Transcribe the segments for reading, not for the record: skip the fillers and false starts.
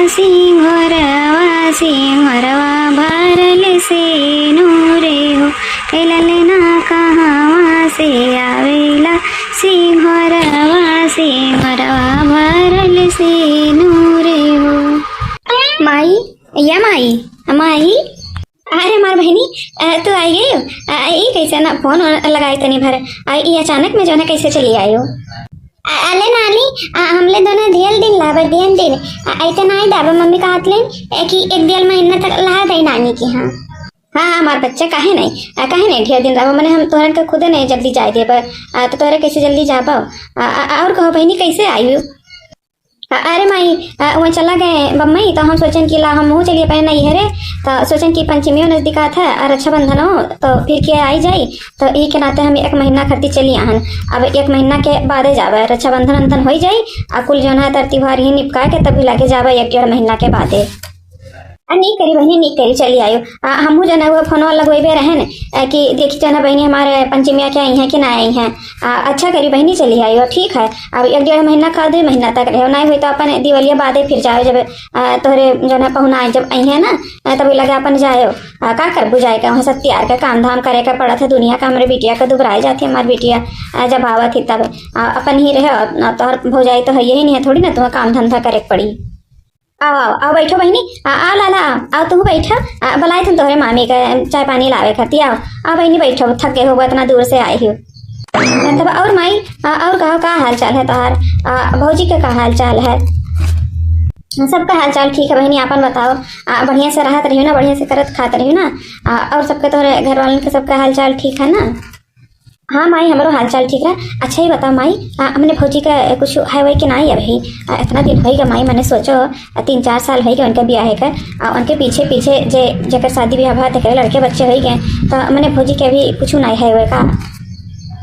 सिंहरवा भरल से नूरे हो ललना कहवा से आवेला सिंहरवा भरल से नूरे हो। माई या माई माई, अरे हमार बहनी तू आई गई हो? ये कैसे ना फोन लगाई तनी भर ये अचानक में जो है कैसे चली आई हो? अले नानी हमले दोनों ढेल दिन लाबर ढेल दिन ऐसे नहीं दाबा मम्मी का हाथ लें कि एक डेढ़ महीना तक ला दे नानी की। हाँ हाँ हमारे बच्चे काहे नहीं ढेर दिन दाबा मैंने हम तोहरन के खुदे नहीं जल्दी जाए दे पर तो तोहरे कैसे जल्दी जा पाओ। और कहो बहनी कैसे आई हो? अरे माई वहाँ चला गए बम्बई तो हम सोचन कि ला हम मुँह चलिए पहले नहीं है रे तो सोचन कि पंचमियों नजदीक था और रक्षाबंधन हो तो फिर क्या आई जाई तो यही के नाते हम एक महीना खर्ती चली आहन। अब एक महीना के बाद जावे रक्षाबंधन अंधन हो जाई कुल जो है तरतीवार ही निपका के तभी लागे जावे एक डेढ़ महीना के बाद। नहीं करी बहनी नहीं करी चली आयो हमू जो है वो फोनवा लगवेबे रहन कि देखी जो है बहनी हमारे पंचमिया के आई हैं कि ना आई हैं। अच्छा करी बहनी चली आयो ठीक है। अब एक डेढ़ महीना का 2 महीना तक रहे नहीं हुई तो अपन दिवालिया बादे फिर जाओ जब तोहरे जो है पहुना जब आई है ना तभी लगे अपन जायो का कर बुझाएगा वहाँ सब तैयार का काम धाम करे का पड़ा था दुनिया का हमारे बिटिया का दुबराई जाती है हमारी बिटिया जब आवा थी तब अपन ही रहे तोहर हो जाए तो है यही नहीं है थोड़ी ना तुम्हें काम धंधा करे पड़ी। आओ आओ आओ बैठो बहनी आ लाला आओ तुम बैठो बुलाए तुम तोहरे मामी का चाय पानी लावे खाती आओ बहनी बैठो थक गए हो इतना दूर से आई हो। तब और माई और कहो का हाल चाल है तोहार भौजी का हाल चाल है? सबका हाल चाल ठीक है बहनी आपन बताओ बढ़िया से रहत रही हो ना बढ़िया से करत खात रही हो ना और सबके तोहरे घर वालों के सबका हाल चाल ठीक है ना? हाँ माई हमारो हाल चाल ठीक है। अच्छा ही बताओ माई हमने भौजी का कुछ है वही कि नहीं अभी इतना दिन हो गया माई मैंने सोचो 3-4 साल हो गए उनका ब्याह है उनके पीछे पीछे जेकर शादी ब्याह हुआ तो लड़के बच्चे हो गए तो मैंने भौजी के अभी कुछ नहीं है वह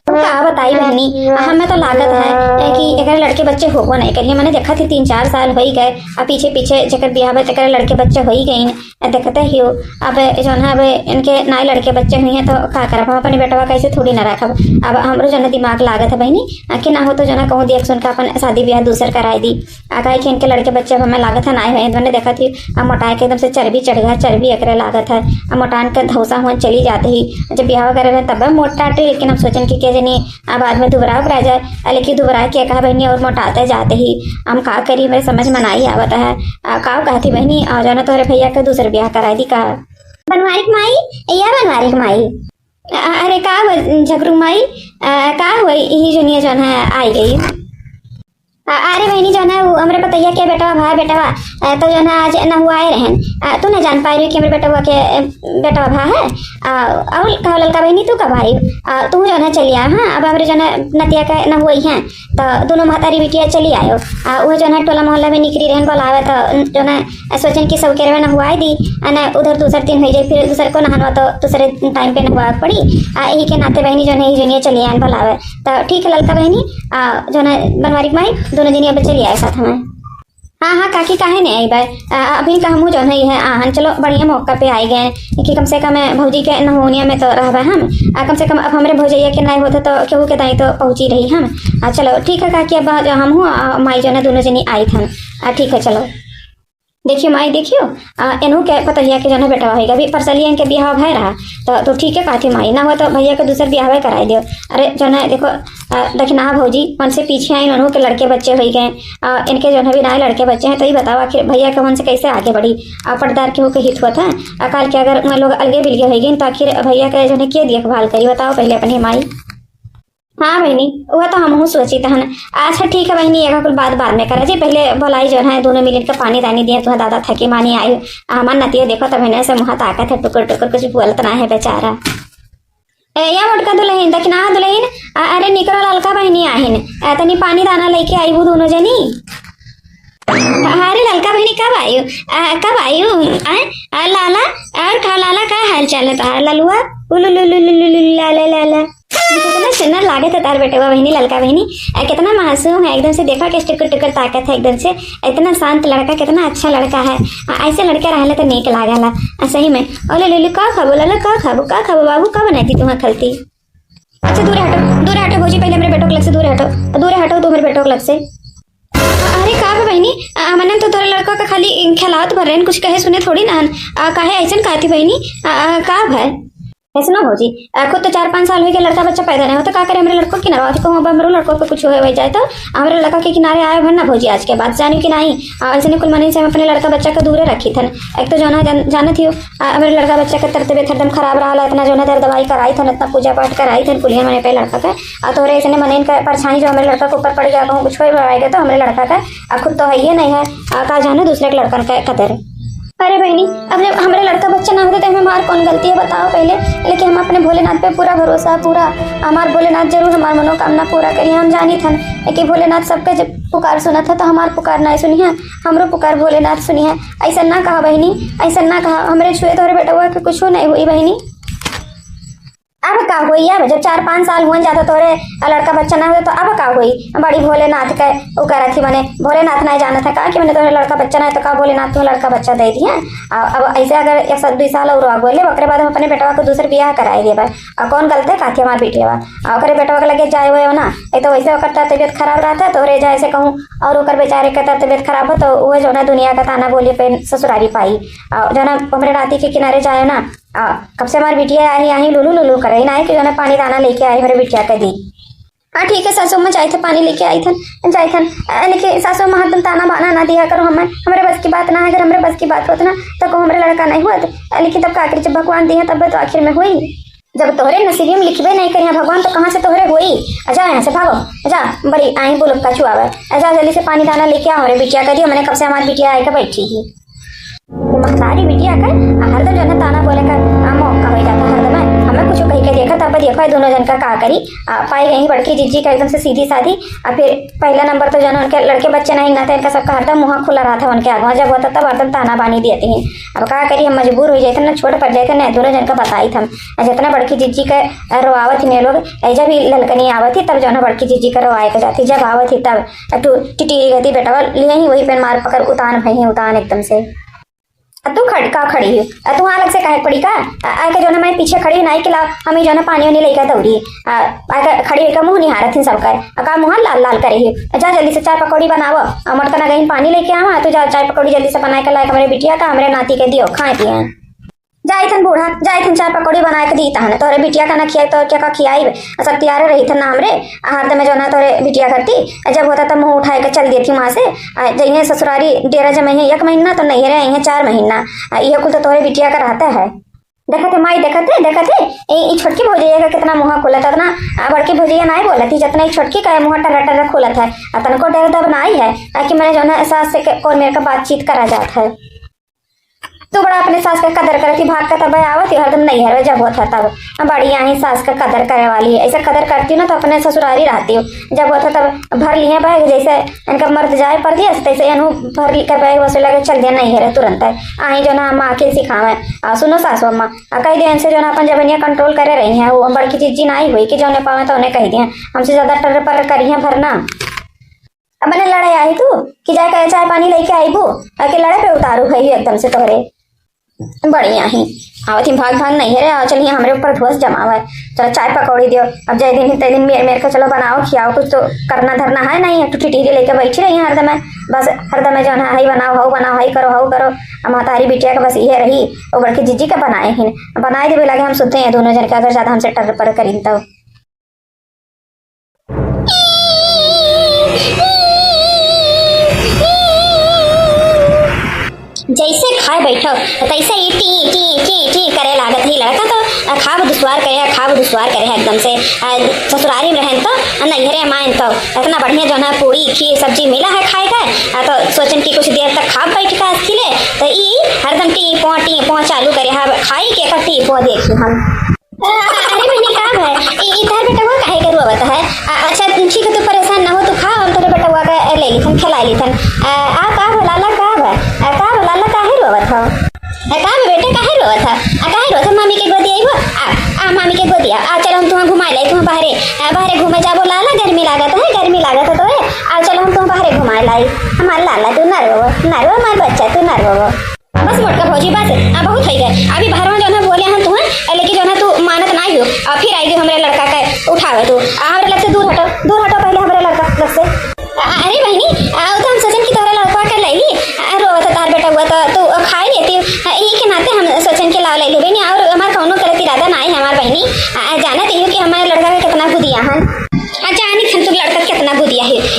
का बताई बहनी हमें तो लागत है कि एक लड़के बच्चे होबो नहीं करिए मैंने देखा थी 3-4 साल हो ही गए अब पीछे पीछे जकर ब्याह है तकर लड़के बच्चे हो ही गए देखते ही हो। अब जो है अब इनके नए लड़के बच्चे हुई हैं तो क्या करब हम अपने बेटवा कैसे थोड़ी ना रखब। अब हमारो जो दिमाग लागत है बहनी कि ना हो तो जो है कहूँ देख सुन के अपन शादी ब्याह दूसर कराई दी कहे कि इनके लड़के बच्चे हमें लागत है ना हुए मैंने देखा थी मोटाए के एकदम से चर्बी चढ़ गया चर्बी एकरे लागत है मोटान के धौसा हुआ चली जाते ही जब ब्याह वगैरह तब मोटाटे लेकिन हम सोचन की क्या जनी बाद में दुबरा रह जाए लेकिन दुबरा के कहा बहनी और मोटाते जाते ही हम का करी मेरे समझ में नहीं आवत है का कहती बहनी और जो ना तोहरे भैया के दूसरे ब्याह कराई दी का बनवारी माई या बनवारी माई अरे का झगरू माई का हुई यही जुनिया जो है आई गई। अरे बहनी जो है वो हमारे पतैया के बेटा भाई बेटा तो जो है आज न हुआ आए रहन तू न जान पाई रही कि हमारे बेटा के बेटा भा है और कहो ललका बहनी तू कब आई तू जो है चली आ। हाँ अब हमारे जो है नतिया का न हुई हैं तो दोनों मातारी बिटिया चली आयो वो जो है टोला मोहल्ला में निकली रहन बोलावे तो जो है सोचन कि सब के न हुआ दी न उधर दूसरे दिन हो जाए फिर दूसरे को नहानवा तो दूसरे टाइम पे नहवा पड़ी यही के नाते बहनी जो है जुनिया चली आन बोलावे तो ठीक है ललका बहनी जो है बनवारी माई दोनों दिन अब चली आए साथ हमें। हाँ हाँ काकी काहे नहीं आई भाई अभी का हमू जो है आहन चलो बढ़िया मौका पे आई गए कि कम से कम भौजी के नहोनिया में तो रह हम कम से कम अब हमारे भौजैया के नहीं होते तो केहू के दाई तो पहुँची रही हम चलो ठीक है काकी अब हम हूँ माई जो है दोनों जनी आई थन ठीक है चलो देखियो माई देखियो इनू के पतैया के जो है बेटा होगा अभी परसलिया इनके ब्याह भय रहा तो ठीक है कहती माई ना हो तो भैया के दूसरे ब्याह कराई दियो। अरे जो है देखो देखना भौजी उनसे पीछे आई उन्होंने के लड़के बच्चे हो गए इनके जो है भी नए लड़के बच्चे हैं तो ये बताओ आखिर भैया के मन से कैसे आगे बढ़ी पर्दार के हो के हित हुआ था अकाल के अगर लोग अलगे बिलगे हो गए तो आखिर भैया के जो है क्या देखभाल करी बताओ पहले अपनी माई। हाँ बहनी वह तो हम सोची था ना। अच्छा ठीक है बहनी एक कुल बात बाद में करा जी पहले बोलाई जो है दोनों मिल के पानी दानी दिए तुम्हें दादा थकी मानी आई हमार नतिया देखो तो बहने से मुँह ताकत है टुकर टुकर कुछ बोलत ना है बेचारा या मोटका दुल्हन दखना दुल्हन अरे निकलो ललका बहनी आहिन तनी पानी दाना लेके आई वो दोनों जनी। अरे ललका बहनी कब आयु लाला और खा लाला का हाल चाल है तार ललुआ लाला लाला कितना सुंदर लागे था तार बेटे बहनी ललका बहनी कितना मासूम है एकदम से देखा कि टुकर टुकर ताकत है एकदम से इतना शांत लड़का कितना अच्छा लड़का है ऐसे लड़का रहले तो नेक लागला सही में। ओले लुलु का खाबो लला का खाबो बाबू का बनाती तुम्हें खलती। अच्छा दूर हटो भौजी पहले मेरे बेटों के लग से दूर हटो तो मेरे बेटों के लग से अरे का बा बहनी, हमने तो तोरा लड़का का खाली खिलावत भर रहे, कुछ कहे सुने थोड़ी ना। काहे ऐसन कहती बहनी, का भाई ऐसा ना भौजी, खुद तो 4-5 साल हो गए लड़का बच्चा पैदा नहीं हो तो का करे हमारे लड़कों के किनारा होती कहूँ हमारे लड़कों को कुछ हो जाए तो हमारे लड़का के किनारे आए भर ना भौजी। आज के बाद जानी कि नहीं, ऐसे नहीं कुल मनी से हम अपने लड़का बच्चा को दूर रखी थन। एक तो जो ना जाने थी हमारे लड़का बच्चा का तबियत एकदम खराब रहा, इतना जो ना दवाई कराई थन, इतना पूजा पाठ कराई थन कुलिया मैंने पे लड़का का तो ऐसे मने का परेशानी जो हमारे लड़का के ऊपर पड़ गया कहूँ कुछ हो गया तो हमारे लड़का का खुद तो है ही नहीं है, का जाने दूसरे के लड़का का कदर। अरे बहनी, अब जब हमारे लड़का बच्चा ना होता तो हमें हमार कौन गलती है बताओ पहले। लेकिन हम अपने भोलेनाथ पे पूरा भरोसा, पूरा हमार भोलेनाथ जरूर हमार मनोकामना पूरा करिए। हम जानी थन कि भोलेनाथ सबका जब पुकार सुना था तो हमार पुकार नहीं सुनी है, हमरो पुकार भोलेनाथ सुनी है। ऐसा ना कहा बहनी, ऐसा ना कहा, हमारे छुए तो बेटा हुआ कि कुछ नहीं हुई बहनी। अब का हुई, अब जब 4-5 साल हुए जाता तोरे लड़का बच्चा ना हो तो अब का हुई। बड़ी भोलेनाथ का वो कह रही थी मैंने, भोलेनाथ नहीं जाना था का कि मैंने तोरे लड़का बच्चा ना है तो का भोलेनाथ तुम्हें लड़का बच्चा दे दिया। अब ऐसे अगर 1-2 साल और बोले ओकरे बाद हम अपने बेटवा को दूसरे ब्याह कराए देबा। और कौन गलते का थी हमारे बेटिया ओकरे बेटवा के लगे जाए हुए हो ना, एक तो वैसे ओकर तबियत खराब रहता है तो जैसे कहूँ और ओकर बेचारे का तबियत खराब हो तो वह जो ना दुनिया का ताना बोले पे ससुरारी पाई और जो ना हमारे राती के किनारे जाए ना। कब से हमारी बिटिया आई लुलू लुलू करे ना कि जो ना पानी दाना लेके आई हमारे बिटिया का दी। हाँ ठीक है, सासू माँ जाए थे पानी लेके आई थन जाए थन, लेकिन सासू माँ तुम ताना बाना ना दिया करो, हमारे बस की बात ना है। अगर हमारे बस की बात होती ना तो को हमारे लड़का नहीं हुआ, लेकिन तब आखिर जब भगवान दिए तब तो आखिर में हुई। जब तोहरे नसीबी में लिखबे नहीं करिए भगवान तो कहाँ से तोहरे हुई। जा यहाँ से भागो, जा बड़ी आई बोलो का छुआवे, जा जल्दी से पानी दाना लेके आओ हमारे बिटिया का दियो। मैंने कब से हमारी बिटिया आएगा बैठी ही सारी बिटिया कर हरदम जो है ताना बोले का मौका हो जाता हरदम है। हमें कुछ कही के देखा तब देखो दोनों जन का करी पाई गई बड़की जीजी का एकदम से सीधी साधी। और फिर पहला नंबर तो जो है उनके लड़के बच्चे नहीं ना थे, इनका सबका हरदम मुँह खुला रहा था उनके आगे, जब होता तब हरदम ताना बानी देते हैं। अब का करी हम मजबूर हो जाते ना, छोड़ पड़ जाते ना, दोनों जन का बताई थम जितना बड़की जीजी का रोआवत थी लोग जब भी ललकनी आवत थी तब जो है बड़की जीजी का रोआए के जाती, जब आवत थी तब टिटी गई थी बेटा लिए ही वही पे मार पकड़ उतान भई उतान एकदम से। तू खड़ी है तू अलग से कहे पड़ी का आके जो ना मैं पीछे खड़ी नहीं खिला हमें जो ना पानी वानी लेकर दौड़ी आके खड़ी होकर मुँह निहारत थी सबका का मुँह लाल लाल करे ही। जा जल्दी से चाय पकौड़ी बनावो, मटका ना कहीं पानी लेके आवा, तो जा चाय पकौड़ी जल्दी से बना के लाए हमारे बिटिया का हमारे नाती के दियो खाए पिए। जाए थन बूढ़ा जाए थन चाय पकौड़ी बना के दी तहन तोरे बिटिया का ना खियाई तो क्या का खियाई सब तैयार रही थन ना हमरे हाथ में जो ना तोरे बिटिया करती। जब होता तब मुँह उठाए के चल दी थी वहाँ से जइए ससुरारी डेरा जमे 1 महीना तो नहीं रहे 4 महीना, यह कुल तो तोरे बिटिया का रहता है। देखते माई देखते ये छोटकी भौजैया का कितना मुँह खुला था, इतना बड़की भौजैया नहीं बोला थी जितना छोटकी का मुँह टर्रा खुला था। तनको डर दब नहीं है कि मैंने जो ना सास से कौन मेरे का बातचीत करा जाता है। तो बड़ा अपने सास का कदर करे थी, भाग का तब आवत हरदम नहीं है जब होता तब बड़ी यहाँ सास का कदर करे वाली है। ऐसा कदर करती हूँ ना तो अपने ससुरारी रहती हूँ, जब होता तब भर लिए बैग जैसे इनका मर्द जाए पड़ दिया तैसे अनु भर कर बैग वैसे लगे चल दिया नहीं है तुरंत है आई जो ना हम आके सिखावे। सुनो सासू अम्मा कही दिया इनसे जो ना अपन जब कंट्रोल करे रही हैं, वो बड़की चीजी ना हुई कि जो ने पावे तो उन्हें कही दिया हमसे ज्यादा टर पर करी है भरना। अब मैंने लड़ाई आई तू कि जाए चाय पानी लेके आई भू कि लड़े पे उतारू है एकदम से तोहरे बढ़िया ही आवत ही भाग नहीं है रे। चलिए हमारे ऊपर धुआं जमा हुआ है, चलो चाय पकौड़ी दियो। अब जय दिन तय दिन मेरे को चलो बनाओ खियाओ, कुछ तो करना धरना है नहीं है। टूटी टीरी लेके बैठी रही है हरदम है, बस हरदम है जो है हाई बनाओ हाई करो हमारी बिटिया का बस ये रही वो बड़की जीजी का बनाए ही बनाए दे लगे हम सुनते हैं दोनों जन के अगर ज्यादा हमसे टर पर करी तो। जैसे खाए बैठो तैसे ही टी टी टी टी करे लागत ही लड़का तो खाब दुश्वार करे एकदम से। ससुरारी में रहें तो नैहरे मायन तो इतना बढ़िया जो है पूरी खीर सब्जी मिला है खाए का तो सोचन की कुछ देर तक खाब बैठ का खिले तो ई हरदम टी पो चालू करे हाँ खाई के का टी पो देखी हम। अरे बहनी काम है इधर बेटा हुआ काहे करू बता है। अच्छा ठीक है तू परेशान ना हो तू खा हम तेरे बेटा हुआ का ले ली थन खिला ली थन आ का लाला काहे रोवत हो का बेटे काहे रोवत है मामी के गोदी आई हो आ मामी के गोदी आ चलो हम तुम्हें घुमा लाई तुम बाहरे घूमे जाबो लाला गर्मी लागत है तो आ चलो हम तुम बाहरे घुमा लाई हमार लाला तू ना रो हमार बच्चा तू ना रो बस मोटका भौजी बस बहुत है गए अभी बाहर जो है बोले हम तुम्हें लेकिन जो है तू मानत नहीं हो और फिर आएगी हमारे लड़का का उठावे तू हमारे लग से दूर हटो पहले हमारे लड़का लग से। अरे बहनी तो हम सोचे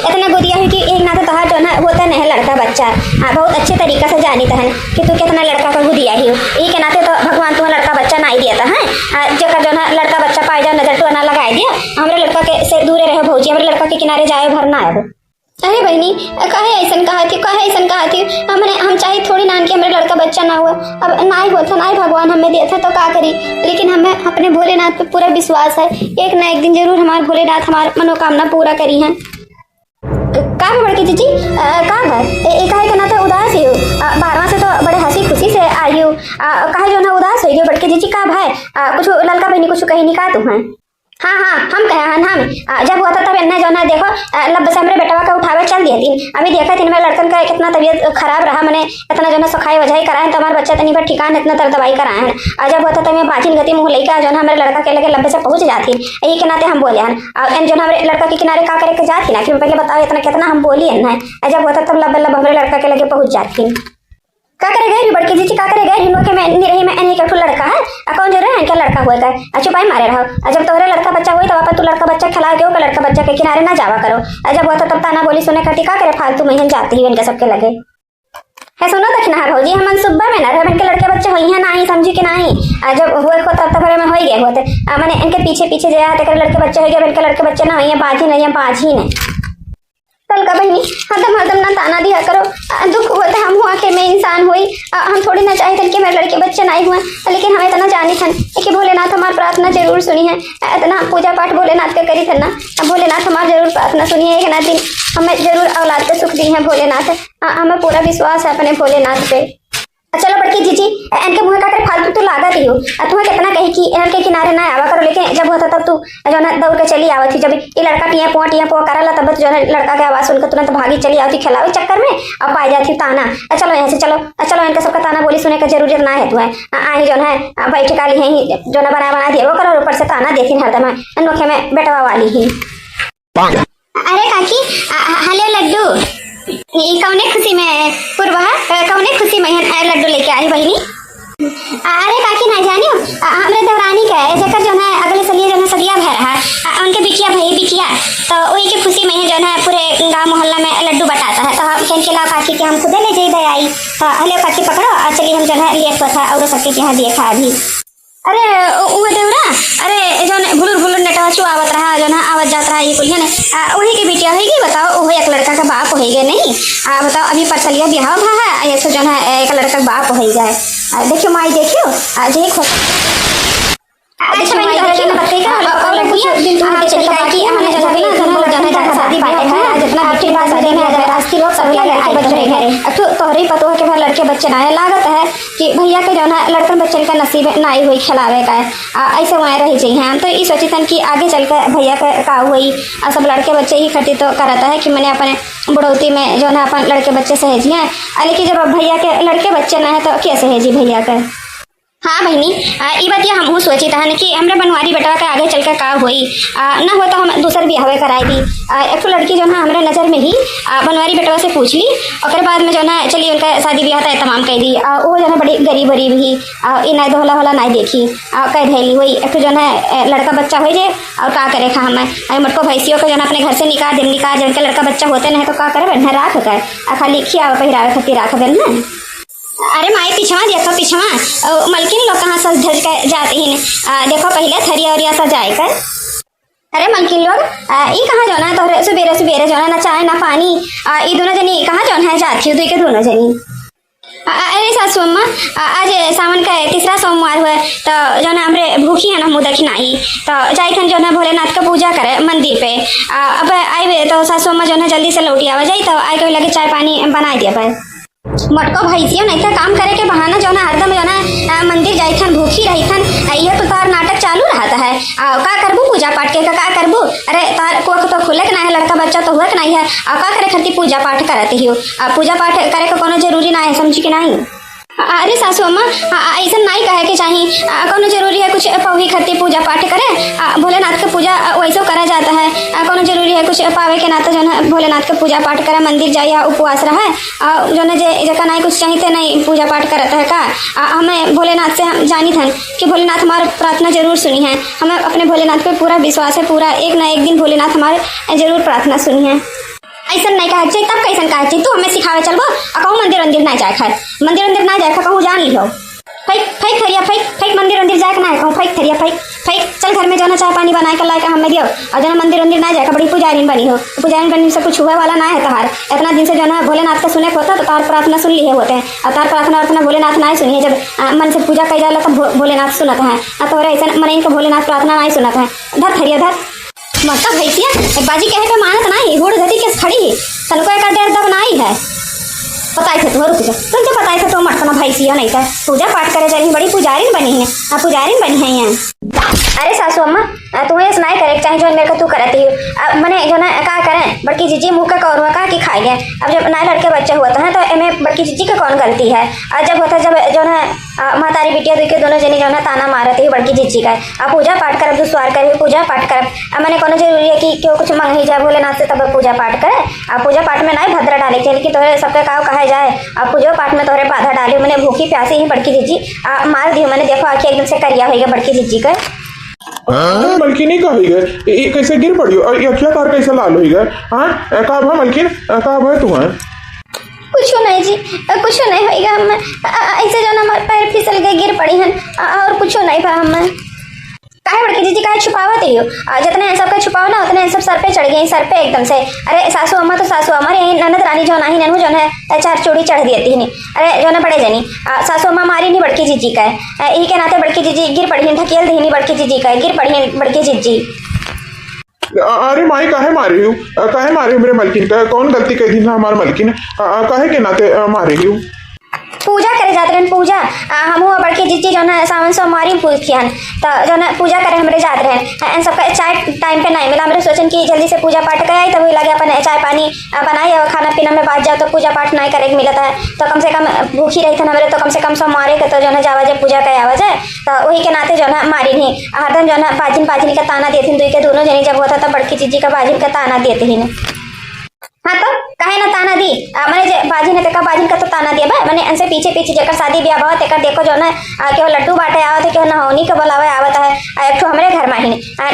इतना गोदिया हुई कि एक ना तो तोहार जो ना होता नहीं लड़का बच्चा। बहुत अच्छे तरीका से जानी तहन कि तू कितना लड़का का गोदिया ही हो। यही के नाते तो भगवान तुम्हें लड़का बच्चा ना दिया था है जगह जो ना लड़का बच्चा पाए जाओ नजर तो ना लगा दिया। हमारे लड़का के से दूरे रहे भौजी, हमारे लड़का के किनारे जाए घर ना आए। अरे बहनी काहे ऐसा कहा थी हम चाहे थोड़ी नान के हमारे लड़का बच्चा ना हुआ। अब ना ही होता ना ही भगवान हमें दिया था तो का करी, लेकिन हमें अपने भोलेनाथ पे पूरा विश्वास है एक ना एक दिन जरूर हमारे भोलेनाथ हमारी मनोकामना पूरा करी है। का बड़की जीजी का है काहे के नाते उदास ही हो। बारवा से तो बड़े हंसी खुशी से आई हो। काहे जो ना उदास हो बड़की जीजी का भाई कुछ लड़का बहनी कुछ कही नहीं का तुम है। हाँ हम कहे हम जब हुआ था तब इन्हें जो है देखो लब से हमारे बेटवा का उठावे चल दिया थी। अभी देखा थी मेरे लड़कन का कितना तबीयत खराब रहा, मैंने इतना जो है सखाई वजह कराए तो हमारे बच्चा तनी पर ठिकान इतना तर दवाई कराए हैं। जब हुआ था तब मैं बाजिन गति मुँह लेकर जो है हमारे लड़का के लगे लब्बे से पहुंच जाती। यही के नाते हम बोले हैं और जो हमारे लड़का के किनारे का करे के जाती ना कि पहले बताओ इतना कितना हम बोली है। जब हुआ था तब लब हमारे लड़का के लगे पहुंच जाती। का करे गए बड़की जीजी का करे गए के मैं नहीं रही मैं एक लड़का है कौन जो रहे इनका लड़का हुआ था चुपाई मारे रहो। जब तोहरे लड़का बच्चा हुई तो वापस तू लड़का बच्चा खिला के लड़का बच्चा के किनारे ना जावा करो। जब हुआ था तब ताना बोली सुने करती का करे फालतू में जाती ही इनके सबके लगे है। सुनो दक्षिणा है भौजी हम सुबह में ना रहे इनके लड़के बच्चे हुई है ना ही समझी कि नहीं। जब हुए को तब तक में हो गए होते मैंने इनके पीछे पीछे जो लड़के बच्चे हो गए इनके लड़के बच्चे ना हुई है बाजी नहीं कल का बहनी हरदम ना ताना दिया करो। दुख होता हम हुआ के मैं इंसान हुई हम थोड़ी ना चाहे थे कि मेरे लड़के बच्चे नहीं हुए, लेकिन हमें इतना जानी थन कि भोलेनाथ हमारी प्रार्थना जरूर सुनी है। इतना पूजा पाठ भोलेनाथ के करी थे ना भोलेनाथ हमारी जरूर प्रार्थना सुनी है। एक ना दिन हमें जरूर औलाद के सुख दी है भोलेनाथ। हमें पूरा विश्वास है अपने भोलेनाथ पे। चलो बड़की जीजी इनके मुँह का कर फालतू तू लागत ही हो। तुम्हें कितना कही कि इनके किनारे ना आवा करो, लेकिन जब होता तब तू जो है दौड़ के चली आवत थी। जब ये लड़का टिया पो करला तब जो है लड़का के आवाज सुनकर तुरंत भागी चली आती खिलावे चक्कर में अब पाई जाती ताना। चलो यहाँ से चलो इनका सबका ताना बोली सुने का जरूरत ना है तुम्हें आई जो है बैठ काली है जो ना बना दिया वो करो ऊपर से ताना देती हरदम अनोखे में बेटवा वाली ही। अरे काकी हेलो लड्डू कौने खुशी में पूर्वा कौने खुशी में लड्डू लेके आई बहनी। अरे काकी ना जानियो हमरे देवरानी का जकर जो है अगले साल जो है सदिया भर रहा उनके बिटिया तो वही की खुशी में जो है पूरे गांव मोहल्ला में लड्डू बटाता है। तो हम कह के लाओ काकी कि हम खुदे ले जाइए आई तो हले काकी पकड़ो और चलिए हम जो है लिए था और सबके यहाँ देखा अभी। अरे वो देवरा अरे जो भुलुर नेटवा चुआवत रहा जो ना आवत जात रहा ये कुलिया ने वही के बिटिया होगी। बताओ वो एक लड़का का बाप हो गए नहीं बताओ अभी परसलिया बिहाव भा है ऐसे जो है एक लड़का का बाप हो गए। देखियो माई देखियो देखो अच्छा मैं देखियो बताइएगा और लड़कियां दिन तुम्हारे चली गई कि हमने जो है ना जो है शादी बात है जितना बिटिया बात शादी में रास्ती लोग सब लगे आई बच्चे घरे तो तोहरी पतो है कि भाई लड़के बच्चे ना लागत है कि भैया के जो है लड़कन बच्चन का नसीब नाई हुई खिलावे का ऐसे वहाँ रह जाइए हम तो ये सोची थन कि आगे चल कर भैया का हुई और सब लड़के बच्चे ही खटी तो करता है कि मैंने अपने बुढ़ौती में जो है अपन लड़के बच्चे सहेजी हैं, लेकिन जब भैया के लड़के बच्चे ना है तो क्या सहेजी भैया का। हाँ बहनी ये बात ये हम सोची था कि हमारे बनवारी बेटवा के आगे चलकर का हुई ना हो तो हम दूसर भी हवे कराई दी। एक लड़की जो है हमारे नज़र में ही बनवारी बेटवा से पूछ ली और बाद में जो है चलिए उनका शादी ब्याह था तमाम कह दी। वो जो है बड़ी गरीब भी ये नहीं होला नहीं देखी कह धैली हुई एक जो है लड़का बच्चा हो जाए और का करे खा हमें मटको भैंसियों को जो है अपने घर से निकाह जिनके लड़का बच्चा होते नहीं तो का करे बहन राख कर खाली खिया पहिरावे खातिर राख देन ना। अरे माए पिछवा देखो पिछवा मलकिन लोग कहाँ सज धज कर जाते हैं देखो पहले थरिया उरिया सजाए कर। अरे मलकिन लोग ये कहाँ जो है तो सुबेरे जो है ना चाय ना पानी ये दोनों जनी कहाँ जो है जाती हो के दोनों जनी। अरे सासू अम्मा आज सावन का तीसरा सोमवार हुआ तो जो है हमरे भूखी है ना मुँह दक्षिणाई तो जाइथन जो है भोलेनाथ का पूजा करे मंदिर पे। अब आए तो सासू अम्मा जो है जल्दी से लौटी आवा जाई तो आए कभी लगे चाय पानी बना दिया पर मटको भैंसियों नहीं था काम करे के बहाना जो है हरदम जो है मंदिर जाई थन भूखी रही थन ये तो तार नाटक चालू रहता है का करबू पूजा पाठ के का करबू। अरे तार को तो खुले के ना है लड़का बच्चा तो हुआ के नहीं है का करे खातिर पूजा पाठ करते ही हो पूजा पाठ करे का कोनो जरूरी ना है समझी के नहीं। अरे सासू अम्मा ऐसा नहीं कहे के चाहिए कोनो जरूरी है कुछ पौही खातिर पूजा पाठ करे भोलेनाथ का पूजा वैसे करा जाता है कोनो जरूरी है कुछ पावे के नाते जो है भोलेनाथ का पूजा पाठ करे मंदिर जाए या उपवास रहे जो है जगह नहीं कुछ चाहिए नहीं पूजा पाठ करता है का। हमें भोलेनाथ से हम जानी थे कि भोलेनाथ हमारी प्रार्थना जरूर सुनी है। हमें अपने भोलेनाथ पे पूरा विश्वास है पूरा एक ना एक दिन भोलेनाथ हमारे जरूर प्रार्थना सुनी है। ऐसा नहीं कहे चाहिए, तब कैसन कहे चाहिए? तू हमें सिखावे चलबो आ कहूँ मंदिर मंदिर ना जाए खाए, मंदिर मंदिर ना जाए खा कहूँ जान लिहो। फेंक फेंक थरिया, फेंक फेंक, मंदिर मंदिर जाए ना है कहूँ, फेंक थरिया, फेंक फेंक। चल घर में जो ना चाय पानी बना के लाए का हमें दियो, और जो ना मंदिर मंदिर ना जाए बड़ी पुजारी बनी हो, पुजारी बनने से कुछ हुआ वाला ना है तहार। इतना दिन से जो ना भोलेनाथ का सुने होता तो तार प्रार्थना सुन लिए होते हैं, और तार प्रार्थना अर्थ भोलेनाथ ना ही सुनी है। जब मन से पूजा कर जाला तब भोलेनाथ सुनत है, तो ऐसा मन इनका भोलेनाथ प्रार्थना नहीं सुनत है। धर थरिया धर मतलब भैंसिया बाजी कहे पे मानत नहीं, हुड़ गति के खड़ी तनको एक डेर दब नहीं है। पता थे तुम रुक जा, तुम जो पता थे तो मटकना भैंसिया नहीं था, पूजा पाठ करे चली बड़ी पुजारी बनी है, पुजारी बनी है यहाँ। अरे सासू अम्मा तुम्हें ऐसा नहीं करे चाहे जो मेरे को तू करती हो, मैंने जो ना क्या करें बड़की जीजी मुँह का कौर हुआ कहा कि खाई गए। अब जब नए लड़के बच्चे हुआ था तो इनमें बड़की जीजी का कौन गलती है? और जब होता जब जो है माँ तारी बिटिया दुई के दोनों जनी जो है ताना मारती है बड़की जीजी का, अब पूजा पाठ करब दुस्वार करे पूजा पाठ करब। अब मैंने कोनो जरूरी है कि क्यों कुछ मंग ही जाए भोलेनाथ से तब पूजा पाठ करे। अब पूजा पाठ में नहीं भद्रा डाले के लेकिन तोहरे सबके काव कहा जाए, अब पूजा पाठ में तोहरे बाधा डाली मैंने भूखी प्यासी ही बड़की जीजी मार दी मैंने। देखो आखिर एकदम से करिया होगा बड़की जीजी का। मलकिन कही कैसे गिर पड़ी और ये क्या तार कैसे लाल हो गए? हाँ कहा भाई मलकिन कहा भाई तू है? कुछ नहीं जी कुछ नहीं होगा, हम ऐसे जो ना हमारे पैर फिसल गए गिर पड़ी हैं और कुछ नहीं पा। हम काहे बड़की जीजी काहे छुपावत ही हो? जितने हैं सबका छुपाओ ना उतने सब सर पे चढ़ गए सर पे एकदम से। अरे सासू अम्मा तो सासू अम्मा यही ननद रानी जो नहीं ननू जो है चार चूड़ी चढ़ देती नहीं। अरे जो ना बड़े जनी सासू अम्मा मारी नहीं बड़की जीजी का यही के नाते बड़की जीजी गिर पड़ी है, ढकेल दी नहीं बड़की जीजी का गिर पड़ी है बड़की जीजी। अरे माई काहे मारी हूँ काहे मारे मेरे मलकिन का? कौन गलती कर दी ना हमारे मलकिन काहे के नाते मारे हूँ? पूजा करे जाते रहन पूजा हम बड़की जीजी जो है सावन सोमवारी पूछियन तो जो है पूजा करे हमरे जाते रहन। इन सबका चाय टाइम पे नहीं मिला, हमरे सोचन कि जल्दी से पूजा पाठ कर आई तब लगे अपन चाय पानी बनाई और खाना पीना में बात जाओ तो पूजा पाठ नहीं करे मिलता है। तो कम से कम भूखी रही थी हमरे तो कम से कम सोमवारी के तो जो है जावा जाए पूजा कर आवा जाए। तो वही के नाते जो है मारी नहीं हरदम जो है बाजिन बाजिन का ताना देती दुई के दोनों जनी जब होता तब बड़की जीजी का बाजिन का ताना देते ही नहीं। हाँ तो काहे ना ताना दी मैंने बाजी ने तेका बाजिन का तो ताना दिया भाई मैंने इनसे पीछे पीछे जेकर शादी ब्याह बहुत तेकर देखो जो ना केवल लड्डू बांटे आवत है केवल नहौनी के बुलावे आवत है। एक तो हमरे घर में ही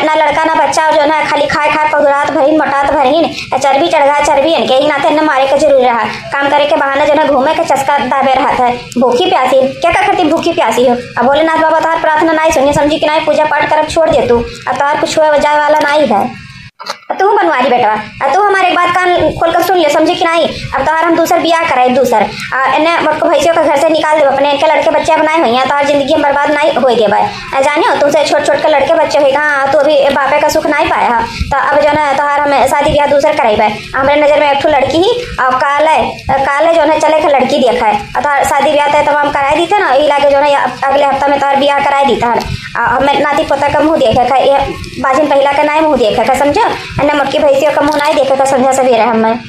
ना लड़का ना बच्चा और जो ना खाली खाए खाए पगुरात भरीन मोटात भरीन चर्बी चढ़ा चर्बी इनके ही नाते न मारे का जरूर रहा काम करे के बहाना जो ना घूमे के चस्का दाबे रहा था। भूखी प्यासी क्या करती भूखी प्यासी हो? अब भोलेनाथ बाबा तार प्रार्थना नहीं सुनिए समझी कि नहीं पूजा पाठ करब छोड़ दे तू अब तार कुछ हुआ जाए वाला नहीं है। तू बनवारी बेटा तू हमारे एक बात कान खोल कर सुन ले समझे कि नहीं? अब तो हम दूसर बियाह कराए दूसर इन्हें मुझको भैंसियों का घर से निकाल दे अपने इनके लड़के बच्चे बनाए हुए हैं तो जिंदगी में बर्बाद नहीं हो गए भाई जाने हो तुमसे छोट छोट के लड़के बच्चे हुए हाँ तो अभी बापे का सुख नहीं पाया तो अब जो है तो हमें शादी ब्याह दूसर कराई पाए। हमारे नज़र में एक लड़की ही और काले जो है चले का लड़की देखा है तो शादी ब्याह तय तमाम कराई दी थे ना यही लागे जो है अगले हफ्ता में तो ब्याह कराई दी था। हमें नाती पोता का मुँह देखा था ये बाजिन पहला का नहीं मुँह देखा था समझो अन्य मक्की भैंसियों का मुँह नहीं देखा था समझा सवेरे हमें।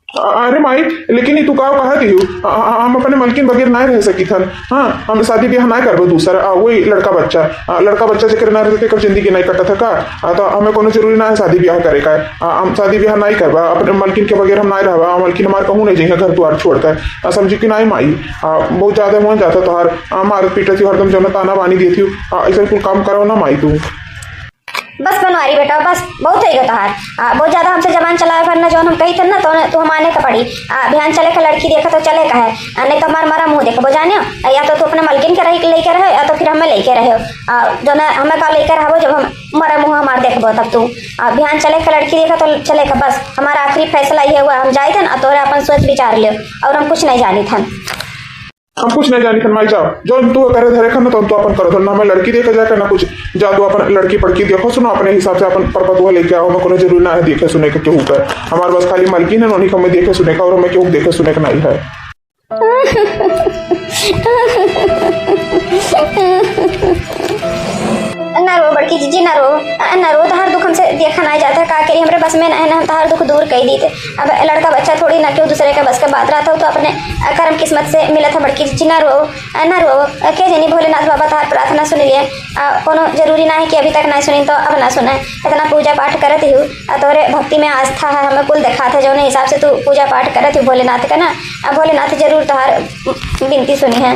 अरे माई लेकिन तू कहा दी हम अपने मलकिन बगैर नहीं रह सकी थन। हाँ हम शादी ब्याह ना करबो दूसरा वही लड़का बच्चा जिक्र ना रहते कर जिंदगी नहीं कटा था का तो हमें कोनो जरूरी ना है शादी ब्याह करे का। हम शादी ब्याह नहीं करबा अपने मलकिन के बगैर हम नहीं रहबा मलकिन हमारे कहूँ नहीं जाएगा घर द्वार छोड़कर समझी कि नहीं माई बहुत ज्यादा मन जाता तो हमारे पीटा थी हरदम जो ताना बानी दी थी ऐसा कुछ काम करो ना माई तू। बस बनवारी बेटा बस बहुत है तहार बहुत ज्यादा हमसे जबान चलाए वरना जो हम कही थे ना तो हम आने का पड़ी ध्यान चले का लड़की देखा तो चले का है नहीं तो हमारा मुंह देखो जाने या तो तू अपने मलकिन के लेकर रहे या तो फिर हमें लेके रहे जो ना हमें का लेकर रहो जब हम हमारा मुँह हमारे देखबो तब तू ध्यान चले का लड़की देखा तो चले का बस हमारा आखिरी फैसला ये हुआ हम जाए थे ना तो अपन सोच विचार ले और हम कुछ नहीं जानी था। हम कुछ नहीं जानी माई जाओ जो तू करे धरे खन तो अपन करो ना हमें लड़की देखा जाकर ना कुछ जा तू अपन लड़की पड़की देखो सुनो अपने हिसाब से अपन परपतुआ लेके आओ हमें कोनो जरूरी ना है देखे सुने के केहू कर हमारे बस खाली मलकिन है नोनी हमें देखे सुने का और हमें केहू देखे सुने का नहीं है। ना रो बड़की जीजी ना रो तहार दुख हमसे देखा नहीं जाता का करी हमरे बस में ना तहार दुख दूर कर दी थे। अब लड़का बच्चा थोड़ी ना क्यों दूसरे का बस का बात रहा था तो अपने कर्म किस्मत से मिला था। बड़की जीजी ना रो क्या जानी भोलेनाथ बाबा तहार प्रार्थना सुन लिए कोनो जरूरी ना है कि अभी तक नहीं सुनी तो अब ना सुना इतना पूजा पाठ करत हूँ तोरे भक्ति में आस्था है हमें कुल देखा था जो हिसाब से तू पूजा पाठ करत हूँ भोलेनाथ का ना भोलेनाथ जरूर तहार विनती सुनी है।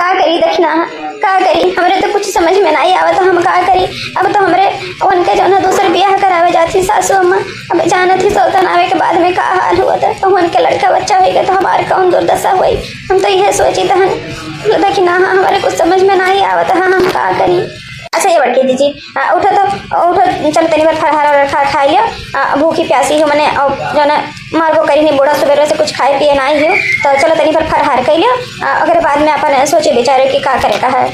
का करी दक्षिणा, का करी, हमरे तो कुछ समझ में नहीं आवत, हम का करी। अब तो हमरे उनके जो ना दूसरे ब्याह करावे जाती सासू अम्मा, अब जानत ही सौतन आवे के बाद में का हाल हुआ था, तो उनके लड़का बच्चा होगा तो हमारे कौन दुर्दशा हुई। हम तो यह सोची तहन दक्षिणा हमारे कुछ समझ में नहीं आवत, हाँ हम का करी। अच्छा ये बड़की दीदी उठो तो उठो, चलो तनी बार फलहार और खा लियो, भूखी प्यासी हो मैंने जो ना मारबो करी नहीं, बूढ़ा सुबह से कुछ खाए पिए नहीं हो, तो चलो तनी बार फलहार कर लियो, अगर बाद में अपन सोचे बेचारे कि का करे का है।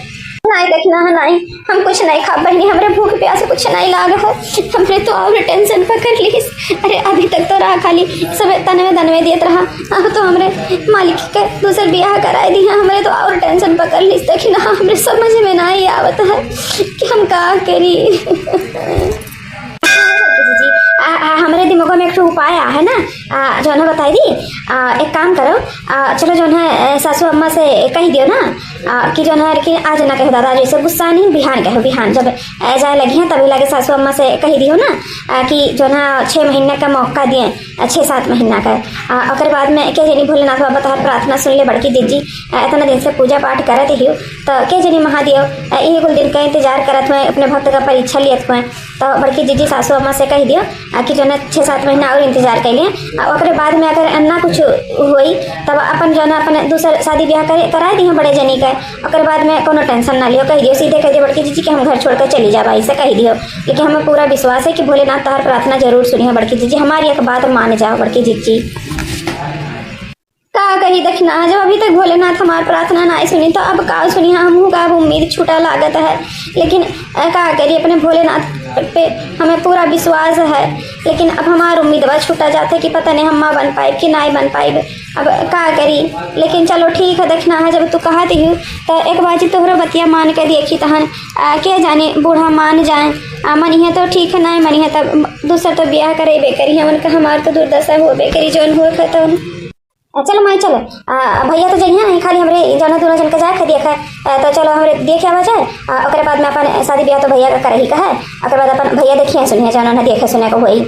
नहीं देखना है, नहीं हम कुछ नहीं खा बहनी, हमारे भूख प्यासे कुछ नहीं लाग है, हमने तो और टेंशन पकड़ ली। अरे अभी तक तो रहा खाली सब तनवे दनवे दिए रहा, अब तो हमारे मालिक के दूसरे ब्याह कराए दी है, हमारे तो और टेंशन पकड़ ली। देखना हमारे समझ में नहीं आवत है कि हम का करी। हमारे दिमाग में एक उपाय है ना, जो है बताई दी, एक काम करो, चलो जो है सासू अम्मा से कही दियो ना कि जो है कि आज ना कहो दादा जैसे गुस्सा नहीं, बिहान कहो, बिहान जब जाए लगी हैं तभी लगे सासू अम्मा से कही दियो ना कि जो ना 6 महीने का मौका दिए, 6-7 महीना का। और बाद में के जनी भोलेनाथ बाबा तोहर प्रार्थना सुन ले बड़की दीदी, इतना दिन से पूजा पाठ करत ही तो के जनी महादेव यही कुल दिन का इंतजार करत हुए, अपने भक्त का परीक्षा लियत हुए, तो बड़की दीदी सासू अम्मा से कही दियो कि जो ना 6-7 महीना और इंतजार कर लिए, और बाद में अगर ना कुछ हुई तब अपन जो ना अपन दूसरा शादी ब्याह करा दी बड़े जनी का, और बाद में कोनो टेंशन ना लियो, कह दियो सीधे कह दियो बड़की दीदी कि हम घर छोड़कर चली जा भाई से कह दियो, लेकिन हमें पूरा विश्वास है कि भोलेनाथ तोहर प्रार्थना जरूर सुनी है बड़की दीदी, हमारी एक बात मान जाओ बड़की दीदी। का कही दक्षिणा, जब अभी तक भोलेनाथ हमारी प्रार्थना ना सुनी तो अब का सुनी, हम का उम्मीद छूटा लागत है, लेकिन का करिए अपने भोलेनाथ पे हमें पूरा विश्वास है, लेकिन अब हमारी उम्मीदवा छूटा जाते कि पता नहीं हम माँ बन पाए कि नहीं बन पाए, अब का करी। लेकिन चलो ठीक है दक्षिणा है, जब तू कहती हूँ तो एक बाजी तोहरा बतिया मान के देखी तहन के जाने बूढ़ा मान जाए, मनी है तो ठीक है, नहीं मनी है तब दूसरा तो ब्याह करे बेकरी है, उनका हमार तो दुर्दशा हो बेकरी जौन हो खतौन। चलो माई चलो, भैया तो जइए नहीं, खाली हमरे जौन दोनों जन के जाए देखे, तो चलो हमरे देखे आवा जाए, और बाद में अपन शादी ब्याह तो भैया का करे ही का है, और बाद अपन भैया देखिए सुनिए जौन उन्हें देखे सुने को हुई,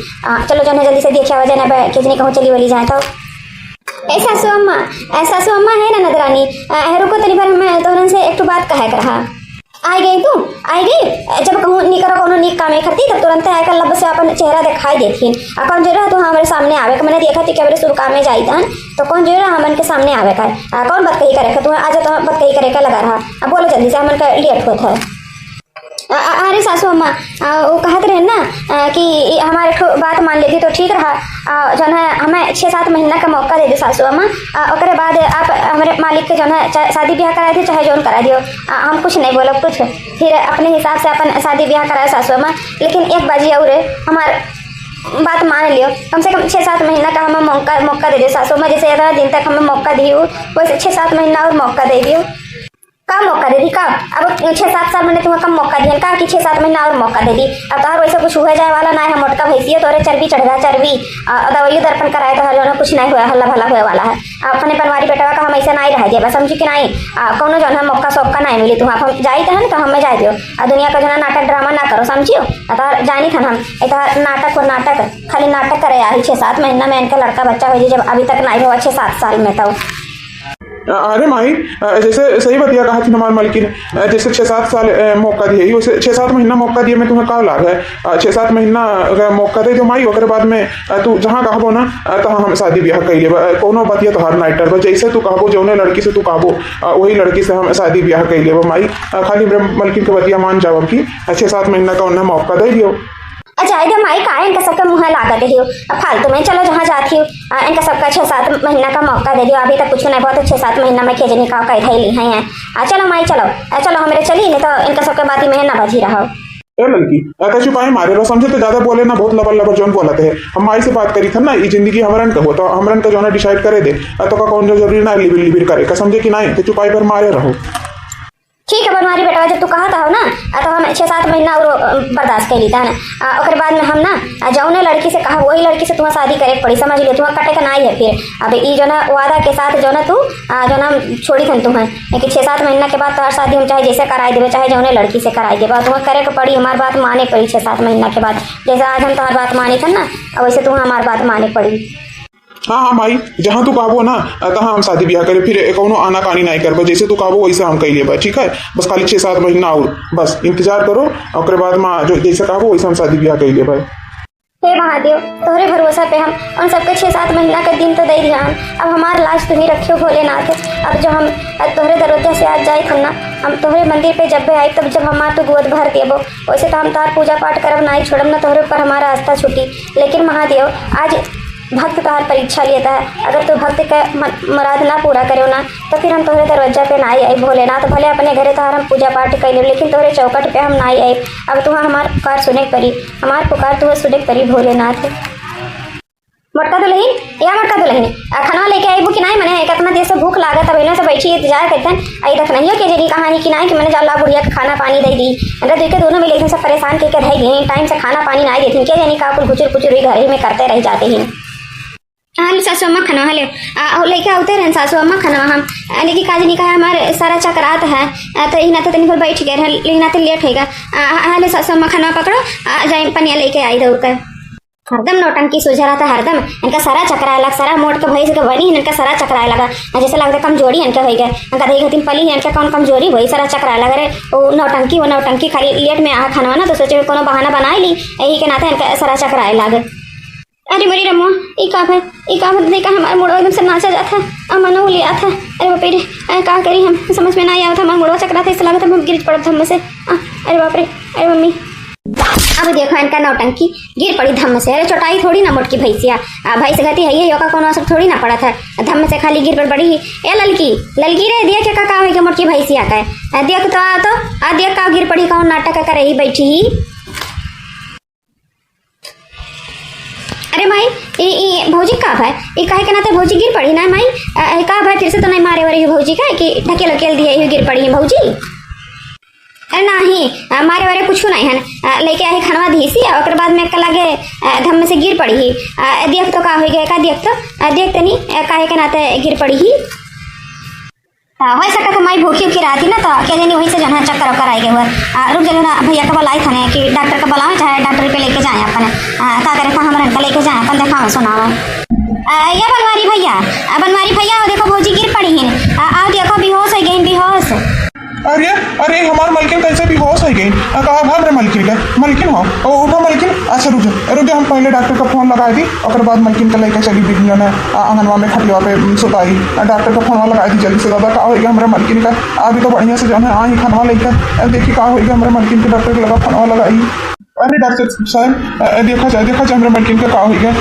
चलो जौन जल्दी से देखे आवा जाए ना कितनी कहूँ चली वली जाए। तो ऐसा सासू अम्मा है ना नदरानी, रुको तनी पर हमें तोरन से एक बात कहे कर रहा। आई गई तू, आई गई, जब कहूँ नी करो कोनो नीक काम करती तब तुरंत आकर लब से अपन चेहरा दिखाई देती, कौन जो रहा तो हमारे सामने आवे का, मैंने देखा थी कि शुभ काम में जाई था, तो कौन जो रहा हमन के सामने आवे का, कौन बात कही करे तू आज तो बात कही करे का लगा रहा, अब बोलो जल्दी से हमन का लेट होता है। अरे सासू अम्मा वो कहते रहे ना कि हमारे बात मान लेती तो ठीक रहा, जो है हमें 6-7 महीना का मौका दे दो सासू अम्मा, और बाद आप हमारे मालिक के जो है शादी ब्याह करा दियो चाहे जौन करा दियो, हम कुछ नहीं बोलो कुछ, फिर अपने हिसाब से अपन शादी ब्याह कराए सासू अम्मा, लेकिन एक बाजी और हमारे बात मान लियो, कम से कम 6-7 महीना का हमें मौका दे दियो सासू अम्मा, जैसे 11 दिन तक हमें मौका दियो वैसे 6-7 महीना और मौका दे दियो। कम मौका दे दी का, अब 6-7 साल मैंने तुम्हें कम मौका दिया का कि 6-7 महीना और मौका दे दी, अब तो वैसे कुछ हुआ जाए वाला ना है, मोटका भैंसियो तो चर्बी चढ़ गया, चर्बी दवाइयों दर्पण कराए तो हर कुछ नहीं हुआ, हल्ला भला हुए वाला है, अपने परिवारी बेटा का हम ऐसा नहीं रह दिया, बस समझी कि नहीं कोनो जो है मौका सौका नहीं मिली, तुम हम जाई था तो हमें जाए दियो, दुनिया का जो है नाटक ड्रामा ना करो, समझियो तो जानी था हम नाटक और नाटक खाली नाटक करे आई 6-7 महीना में इनका लड़का बच्चा हो जब अभी तक नहीं हुआ 6-7 साल में। तो अरे माई जैसे सही बतिया कहा थी हमारे मालिकी ने, जैसे 6-7 साल मौका दिए, वैसे 6-7 महीना मौका दिए मैं तुम्हें का लाभ है, 6-7 महीना का मौका दे जो माई, ओकर बाद में तू जहाँ कहबो ना तो हम शादी ब्याह कर लेबो, कोनो बतिया तोहार नाइटर बस जैसे तू कहबो जौने लड़की से तू कहबो वही लड़की से हम शादी ब्याह कर लेबो माई, खाली मालकिन के बतिया मान जाओ कि 6-7 महीना का उन्हें मौका दे दियो। अच्छा इधर माई का इनका सबका मुँह लागत ही फालतू में, चलो जहाँ जाती हूँ इनका सबका 6-7 महीना का मौका दे दियो, अभी तक कुछ नहीं बहुत 6-7 महीना में खेजनी का कह ली हैं, चलो माई चलो हमारे चली नहीं तो इनका सबके बात ही में ना बजी रहो। ए लड़की ऐसा छुपाए मारे रहो, समझे तो ज्यादा बोले ना, बहुत लबर लबर जोन बोलते हैं, हम माई से बात करी था ना, ये जिंदगी हमरन का हो तो हमरन का जो है डिसाइड करे दे, तो का कौन जरूरी ना लिबिर लिबिर करे का, समझे कि नहीं, तो छुपाई पर मारे रहो। ठीक है बनवारी बेटा, जब तू कहा था हो ना तो हम 6-7 महीना और बर्दाश्त कर लीता है ना, और बाद में हम ना जौने लड़की से कहा वही लड़की से तुम्हें शादी करे पड़ी, समझ लियो तुम्हें कटे का नहीं है, फिर अब ये जो ना वादा के साथ जो ना तू जो ना छोड़ी थन तुम्हें कि 6-7 महीना के बाद तो शादी हम चाहे जैसे कराई देवे चाहे जौने लड़की से कराई देवे, तुम्हें करे के पड़ी, हमारी बात माने पड़ी 6-7 महीना के बाद, जैसे आज हम तुम्हारी बात मानी थन ना वैसे तुम्हें हमारी बात माने पड़ी। हाँ हाँ माई, जहाँ तू कहबो ना तहाँ हम शादी ब्याह करे, फिर कौनो आना कानी नहीं करबो, जैसे तू कहबो वैसे हम कह लेबा, ठीक है। बस खाली 6-7 महीना और बस इंतजार करो, और ओकरे बाद माँ जो जैसे कहबो वैसे हम शादी ब्याह कह लेबा। हे महादेव, तोहरे भरोसा पे हम उन सबके 6-7 महीना का दिन तो दे दिया हम। अब हमार लाश तुम्ही रखियो भोलेनाथ। अब जो हम तोहरे दरवाजा से आज जाए थे ना, हम तोहरे मंदिर पे जब भी आए तब जब हमार तो गोद भर देबो, वैसे तो हम तार पूजा पाठ करब नहीं छोड़ब ना, तोहरे ऊपर हमारा आस्था छूटी। लेकिन महादेव, आज भक्त तार परीक्षा लेता है, अगर तू भक्त का मुराद ना पूरा करो ना तो फिर हम तोहरे दरवाजा पे ना आई भोलेनाथ। भले अपने घरे तार हम पूजा पाठ कर ले, लेकिन तोहरे चौकट पे हम ना आई। अब तुहा हमार पुकार सुने परी, हमार पुकार तुह सुने परी भोलेनाथ। मोटका दुल्हन, या मोटका दुल्हन, खाना लेके आईबू कि नहीं? मैंने कितना देर से भूख लागत, अब से बैठी इंतजार करते हैं। आई देख नहीं हो कि जरी कहानी कि नहीं कि मैंने जाला बुढ़िया का खाना पानी दे दी, मतलब देखे दोनों मिले सब परेशान करके रह गए, टाइम से खाना पानी नहीं देती, क्या जानी का कुल खुचुर पुचुर ही घर में करते रह जाते हैं। हाँ सासू अम्मा खाना हले लेके आते रहन सासू अम्मा खाना हम, लेकिन काज नहीं कहा हमारे सारा चक्रात है, तो इना तो तनिक बैठ गए हैं, लेकिन तो लेट होगा। हले सासू अम्मा खाना पकड़ो, जाए पनिया लेके आई दौड़ कर। हरदम नौटंकी सूझ रहा था, हरदम इनका सारा चक्राए लगा, सारा मोट के भैंस के बनी इनका सारा चक्राए लगा, जैसे लगता कमजोरी इनके हो गए, इनका दही घटिन पली इनका कौन कमजोरी वही सारा चक्राए लगा रे। वो नौटंकी खाली लेट में आ खाना ना, तो सोचे कोनो बहाना बना ली, यही के नाते इनका सारा चक्राए लगे। अरे मेरी रमो, ई का देखा हमारा मुड़वा एकदम से नाचा जाता है, मनो लिया था। अरे बाप रे, का करी हम समझ में ना आया था, हमारा मुड़वा चकरा था, इससे लगा था हम गिर पड़ा धम्म से। अरे बाप रे, अरे मम्मी, अब देखो इनका नौटंकी, गिर पड़ी धम्म से। अरे चौटाई थोड़ी ना मोटकी भैंसिया, भाई से कहती है ये का कोनो असर थोड़ी ना पड़ा था, धम्म से खाली गिर पड़ी। ए ललकी रे, दिया क्या का हो मोटकी भैंसिया का, देख तो आ देख का गिर पड़ी, कौन नाटक कर रही बैठी ही। अरे माई, ये भौजी का है, ये कहे के नाते भौजी गिर पड़ी ना माई, का भाई फिर से तो नहीं मारे वाले भौजी का कि ढकेल ढकेल दिए ये गिर पड़ी है भौजी? अरे नहीं, मारे वारे कुछ नहीं है, लेके आई खनवा धीसी और बाद में लगे धम्म से गिर पड़ी ही। देख तो का हो गया, का देख तो नहीं काहे के नाते गिर पड़ी ही। हो सका तो माई भूखी उखी रहती ना, तो क्या जानी वहीं से जो है चक्कर वक्कर आई गए हुए। रुक जाओ ना, भैया का बुलाई था कि डॉक्टर का बुलावे, चाहे डॉक्टर पे लेके जाए अपन, का करे था हमारे का लेके जाए अपन, देखा सुनावा। या बनवारी भैया देखो भौजी गिर पड़ी है, आओ देखो बेहोश हो गई, बेहोश। अरे हमार मलकिन कैसे बेहोश हो गई? कहा भाग रे मलकिन हो, उठो मलकिन। अच्छा रुक जा, हम पहले डॉक्टर का फोन लगा दी, और बाद मलकिन का लेकर चली बिजलियों ने आंगनवा में खटिया पे सुताई, डॉक्टर का फोन लगा दी जल्दी से। दादा का होगा हमारे मलकिन का, अभी तो बढ़िया से जो है आई खनवा लेकर देखी का होगा हमारे मलकिन के, डॉक्टर के लगा फोनवा लगाई। अरे डॉक्टर साहब देखा जाए हमारे मलकिन का का होगा,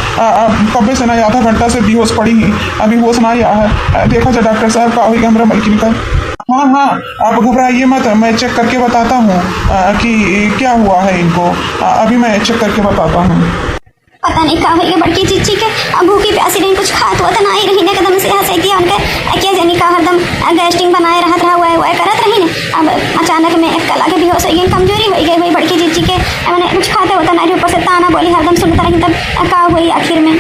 कब्बे से ना आधा घंटा से बेहोश पड़ी ही, अभी होश ना आया है, देखा जाए डॉक्टर साहब का होगा हमारे मलकिन का। हाँ आप घबराइए मत, मैं चेक करके बताता हूँ कि क्या हुआ है इनको, अभी मैं चेक करके बताता हूँ। पता नहीं का होगा बड़की चिच्ची के, भूखी प्यासी नहीं कुछ खात हुआ तो ना ही रही ने एकदम से हंस दिया उनके, क्या जानी का हरदम गैस्टिंग बनाए रहत रहा हुआ करत रही ने। अब अचानक में एक कला के बेहोश हो गई, कमजोरी हो गई भाई बड़की चिच्ची के, मैंने कुछ खाते होता नहीं, ऊपर से ताना बोली हरदम सुनता रही, तब का हुई आखिर में।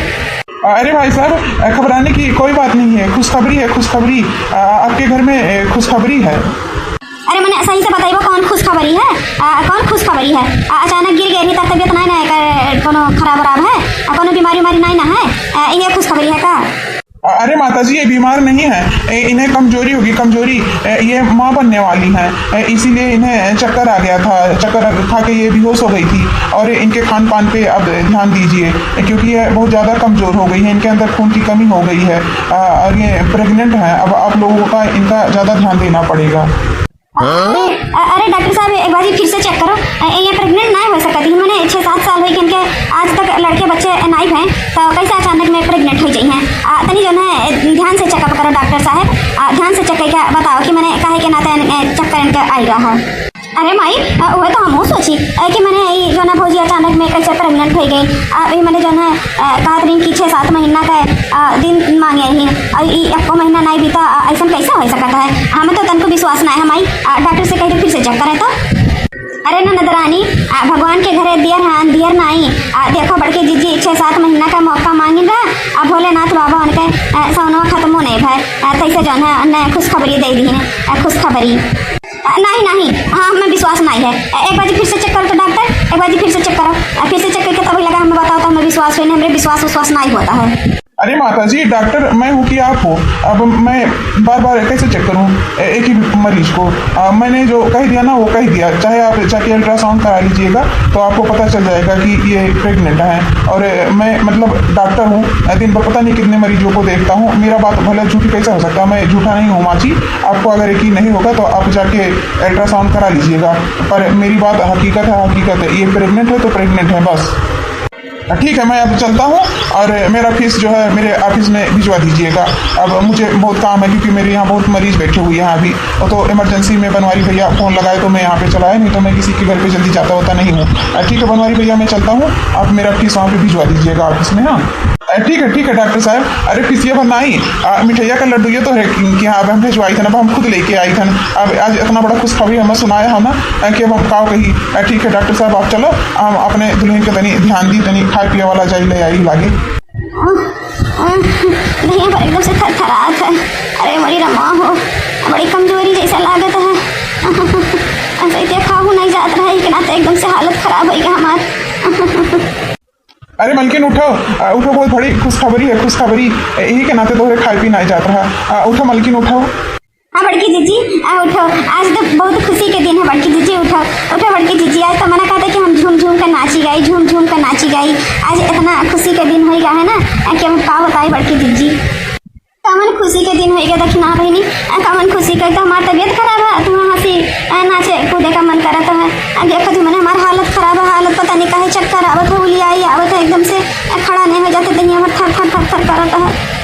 अरे भाई साहब घबराने की कोई बात नहीं है, खुशखबरी आपके घर में खुशखबरी है। अरे मैंने सही से बताइए कौन खुशखबरी है, कौन खुशखबरी है? अचानक गिर गई तब तबियत नहीं ना कोनो खराब है, कोनो बीमारी नहीं ना है, ये खुशखबरी है का? अरे माताजी ये बीमार नहीं है, इन्हें कमजोरी होगी, ये माँ बनने वाली हैं, इसीलिए इन्हें चक्कर आ गया था, चक्कर खा के ये बेहोश हो गई थी, और इनके खान पान पे अब ध्यान दीजिए क्योंकि ये बहुत ज़्यादा कमज़ोर हो गई है, इनके अंदर खून की कमी हो गई है, और ये प्रेग्नेंट हैं, अब आप लोगों का इनका ज़्यादा ध्यान देना पड़ेगा। अरे डॉक्टर साहब एक बार फिर से चेक करो, ये प्रेग्नेंट नहीं हो सकती, मैंने 6-7 साल हुई कि इनके आज तक लड़के बच्चे नहीं हैं, तो कैसे अचानक में प्रेग्नेंट हो जाई हैं? तनी जो है ध्यान से चेकअप करो डॉक्टर साहब, ध्यान से चेक करके बताओ कि मैंने काहे के नाते चक्कर इनके आई रहा है। अरे माई वो तो हम सोची कि मैंने जो ना भौजी अचानक में कैसे प्रेग्नेंट हो गई, अभी मैंने जो है कहा रही कि 6-7 महीना का दिन मांगे ही, और एक महीना नहीं बीता, ऐसा कैसे हो सकता है? हमें तो तनको विश्वास नहीं है माई, डॉक्टर से कह फिर से चेक करे तो। अरे ना नदरानी, भगवान के घरे दियर नहीं, देखो बड़के जीजी 6-7 महीना का मौका मांगी रहा, भोलेनाथ बाबा उनके सौनवा खत्म होने भाई, तैसे जो है खुशखबरी दे दी है, खुशखबरी नहीं, हाँ हमें विश्वास नहीं है, एक बार फिर से चेक करो तो डॉक्टर, एक बार फिर से चेक करो, फिर से चेक करके तभी लगा हमें बताओ तो हमें विश्वास हुई नहीं, हमें विश्वास नहीं होता है। अरे माता जी, डॉक्टर मैं हूँ कि आप हो? अब मैं बार बार कैसे चेक करूँ एक ही मरीज को? मैंने जो कह दिया ना वो कह दिया। चाहे आप जाके अल्ट्रासाउंड करा लीजिएगा तो आपको पता चल जाएगा कि ये प्रेग्नेंट है। और मैं मतलब डॉक्टर हूँ, दिन भर पता नहीं कितने मरीजों को देखता हूँ। मेरा बात भले झूठी कैसे हो सकता है? मैं झूठा नहीं हूँ माँ जी। आपको अगर यकीन नहीं होगा तो आप जाके अल्ट्रासाउंड करा लीजिएगा। पर मेरी बात हकीकत है, ये प्रेग्नेंट है तो प्रेग्नेंट है बस। ठीक है, मैं अब चलता हूँ और मेरा फीस जो है मेरे ऑफिस में भिजवा दीजिएगा। अब मुझे बहुत काम है क्योंकि मेरे यहाँ बहुत मरीज बैठे हुए हैं यहाँ भी। और तो इमरजेंसी में बनवारी भैया फ़ोन लगाए तो मैं यहाँ पे चला आया, नहीं तो मैं किसी के घर पे जल्दी जाता होता नहीं हूँ। ठीक है बनवारी भैया, मैं चलता हूँ, आप मेरा फीस वहाँ पे भिजवा दीजिएगा ऑफिस में। हाँ ठीक है डॉक्टर साहब। अरे फीसिया भर नहीं, मिठैया का लड्डू ये तो है कि हाँ अब हम भिजवाई थे ना, अब हम खुद लेके आई थे। अब आज इतना बड़ा खुशखबरी हमें सुनाया है ना कि अब हम काओ कही। ठीक है डॉक्टर साहब, आप चलो, हम अपने दुल्हन के तनी ध्यान दी, तनी खाए पिए वाला जाई ले आई लागे। नहीं पर एकदम से थरथरात है। अरे बड़ी रमा हो, बड़ी कमजोरी जैसा लागत है। ऐसे देखा हूँ नहीं जात रहा कि ना तो एकदम से हालत खराब हो गई हमारी। अरे मलकिन उठो उठो, बहुत बड़ी खुशखबरी है, खुशखबरी यही के नाते तो खाए पी नहीं जात रहा। उठो मलकिन उठो। हाँ बड़की जीजी उठो, आज तो बहुत खुशी के दिन है। बड़की जीजी उठो उठो बड़की जीजी, आज तो मना कहा था कि हम झूम झूम कर नाची गई, झूम झूम कर नाची गई। आज इतना खुशी के दिन होएगा है ना कि हम का बताए बड़की जीजी। कमन खुशी के दिन होएगा दक्षिणा बहनी, कमन खुशी कर तो हमारी तबीयत खराब है, तुम हंसी नाचे कूदे का मन करता है। देखो तुमने हमारी हालत खराब है, हालत पता नहीं कहे चक्कर आवत है, उलिया आई आवत है, एकदम से खड़ा नहीं हो जाते, दही हमारे थर थर थर थर करता है।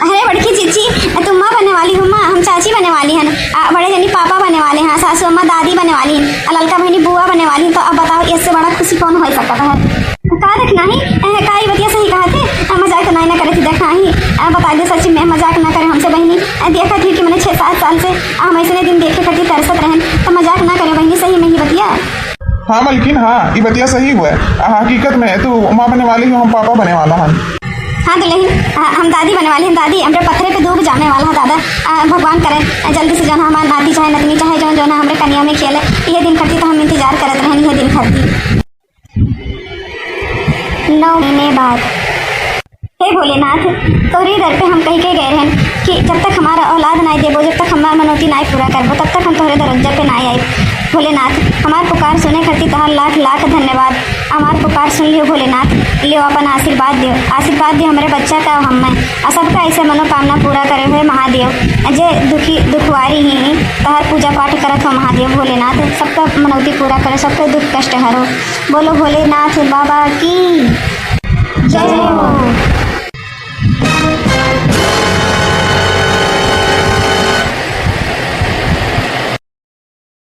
अरे बड़की जीजी तुम माँ बनने वाली हो, माँ हम चाची बनने वाली हैं, बड़े जनी पापा बनने वाले हैं, सासू अम्मा दादी बनने वाली हैं, ललका बहनी बुआ बनने वाली हैं। तो अब बताओ इससे बड़ा खुशी कौन हो सकता है? कहा देखना ही काई बतिया सही कहा थे, मजाक नहीं ना करे थी देखना ही। बता दे सच्ची में मजाक ना करे हमसे बहनी। देखा थी कि मैंने 6-7 साल से हम ऐसे दिन देखे करती तरसत रहें, तो मजाक ना करे बहनी, सही में ही बतिया। हाँ मलकिन, हाँ ये बतिया सही हुआ है। हकीकत में तू माँ बनने वाली हो, हम पापा बनने वाला हूँ। हाँ तो लेकिन हम दादी बनने वाली हैं, दादी हमरे पत्थरे पे डूब जाने वाला है दादा। भगवान करे जल्दी से जो ना हमारे नाती चाहे नतनी चाहे जो ना हमारे कन्या में खेले, ये दिन खड़ती तो हम इंतजार करते रहें, ये दिन खड़ती। 9 महीने बाद हे भोलेनाथ, तोरी दर पे हम कहीं के गए हैं कि जब तक हमारा औलाद नहीं देबो, जब तक हमारा मनोती नहीं पूरा करबो, तब तक हम तोहरे दरवाजे पे नहीं आए। भोलेनाथ हमार पुकार सुने खातिर तोहार लाख लाख धन्यवाद। हमार पुकार सुन लियो भोलेनाथ, लियो अपन आशीर्वाद दियो, आशीर्वाद दियो हमारे बच्चा का हमें और सबका ऐसे मनोकामना पूरा करे हुए महादेव। जे दुखवारी ही तोहार पूजा पाठ करत हो महादेव भोलेनाथ, सबका मनौती पूरा करे, सबका दुख कष्ट हरो। बोलो भोलेनाथ बाबा की जय हो।